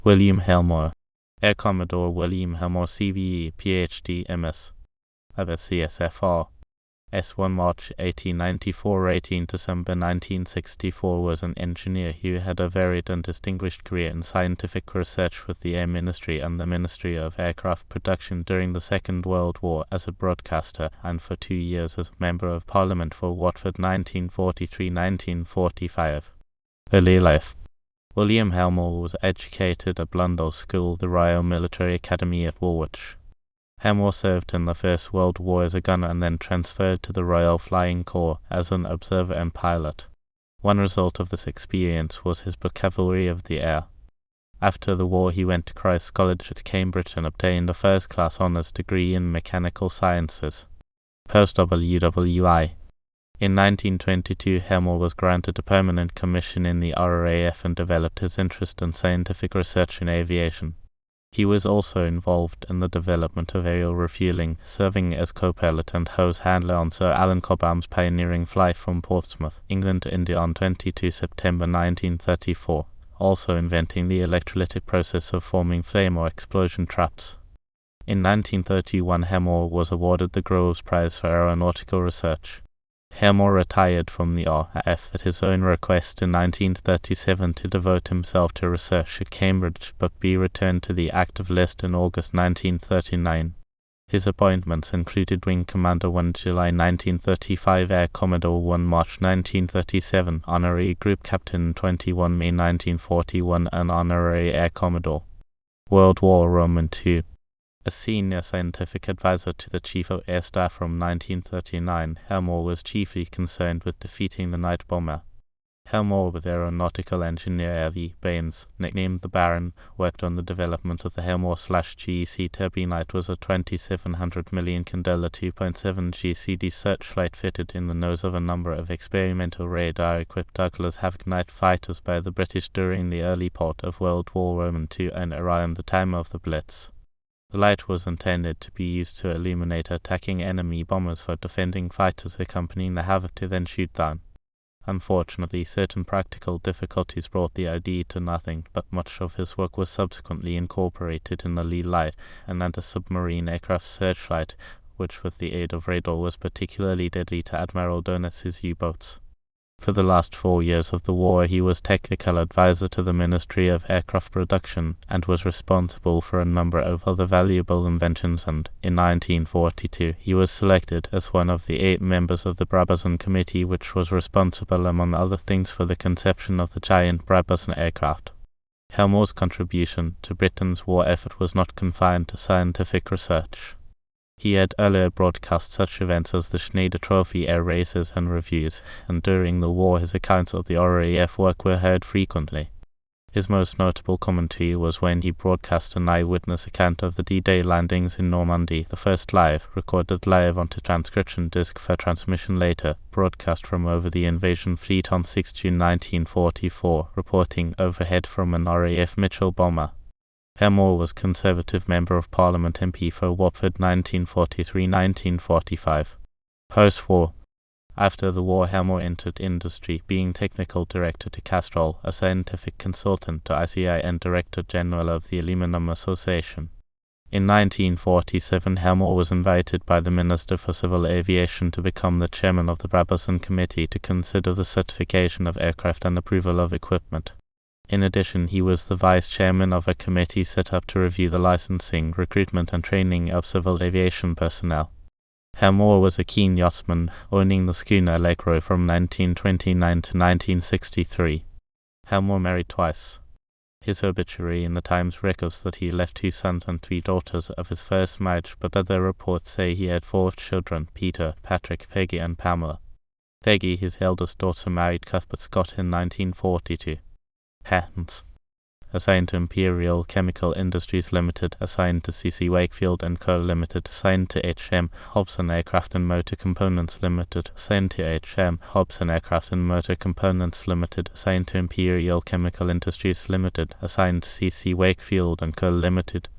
William Helmore, Commodore William Helmore CBE, PhD, MS, F.R.Ae.S. F.R.Ae.S. 1 March 1894 18 December 1964 was an engineer who had a varied and distinguished career in scientific research with the Air Ministry and the Ministry of Aircraft Production during the Second World War as a broadcaster, and for 2 years as Member of Parliament for Watford 1943-1945. Early life. William Helmore was educated at Blundell School, the Royal Military Academy at Woolwich. Helmore served in the First World War as a gunner and then transferred to the Royal Flying Corps as an observer and pilot. One result of this experience was his book Cavalry of the Air. After the war he went to Christ's College at Cambridge and obtained a first-class honours degree in mechanical sciences. Post-WWI. In 1922, Helmore was granted a permanent commission in the RAF and developed his interest in scientific research in aviation. He was also involved in the development of aerial refueling, serving as co-pilot and hose handler on Sir Alan Cobham's pioneering flight from Portsmouth, England to India on 22 September 1934, also inventing the electrolytic process of forming flame or explosion traps. In 1931, Helmore was awarded the Groves Prize for Aeronautical Research. Helmore retired from the RAF at his own request in 1937 to devote himself to research at Cambridge, but returned to the active list in August 1939. His appointments included Wing Commander 1 July 1935, Air Commodore 1 March 1937, Honorary Group Captain 21 May 1941, and Honorary Air Commodore. World War Roman II. A senior scientific advisor to the Chief of Air Staff from 1939, Helmore was chiefly concerned with defeating the night bomber. Helmore, with aeronautical engineer L.E. Baines, nicknamed the Baron, worked on the development of the Helmore/GEC turbinite, was a 2700 million candela 2.7 GCD searchlight fitted in the nose of a number of experimental radar-equipped Douglas Havoc night fighters by the British during the early part of World War II and around the time of the Blitz. The light was intended to be used to illuminate attacking enemy bombers for defending fighters accompanying the Havoc to then shoot down. Unfortunately, certain practical difficulties brought the idea to nothing, but much of his work was subsequently incorporated in the Lee light, an anti-submarine aircraft searchlight, which with the aid of radar was particularly deadly to Admiral Dönitz' U-boats. For the last 4 years of the war he was technical advisor to the Ministry of Aircraft Production and was responsible for a number of other valuable inventions, and in 1942 he was selected as one of the 8 members of the Brabazon Committee, which was responsible among other things for the conception of the giant Brabazon aircraft. Helmore's contribution to Britain's war effort was not confined to scientific research. He had earlier broadcast such events as the Schneider Trophy air races and reviews, and during the war his accounts of the RAF work were heard frequently. His most notable commentary was when he broadcast an eyewitness account of the D-Day landings in Normandy, the first live, recorded live onto transcription disc for transmission later, broadcast from over the invasion fleet on 6 June 1944, reporting overhead from an RAF Mitchell bomber. Helmore was Conservative Member of Parliament MP for Watford 1943-1945. Post-war. After the war Helmore entered industry, being Technical Director to Castrol, a scientific consultant to ICI and Director General of the Aluminum Association. In 1947 Helmore was invited by the Minister for Civil Aviation to become the Chairman of the Brabazon Committee to consider the certification of aircraft and approval of equipment. In addition, he was the vice-chairman of a committee set up to review the licensing, recruitment and training of civil aviation personnel. Helmore was a keen yachtsman, owning the schooner Lakroy from 1929 to 1963. Helmore married twice. His obituary in the Times records that he left 2 sons and 3 daughters of his first marriage, but other reports say he had 4 children, Peter, Patrick, Peggy and Pamela. Peggy, his eldest daughter, married Cuthbert Scott in 1942. Patents. Assigned to Imperial Chemical Industries Limited, assigned to C.C. Wakefield & Co. Limited, assigned to H.M. Hobson Aircraft and Motor Components Limited, assigned to H.M. Hobson Aircraft and Motor Components Limited, assigned to Imperial Chemical Industries Limited, assigned to C.C. Wakefield & Co. Limited.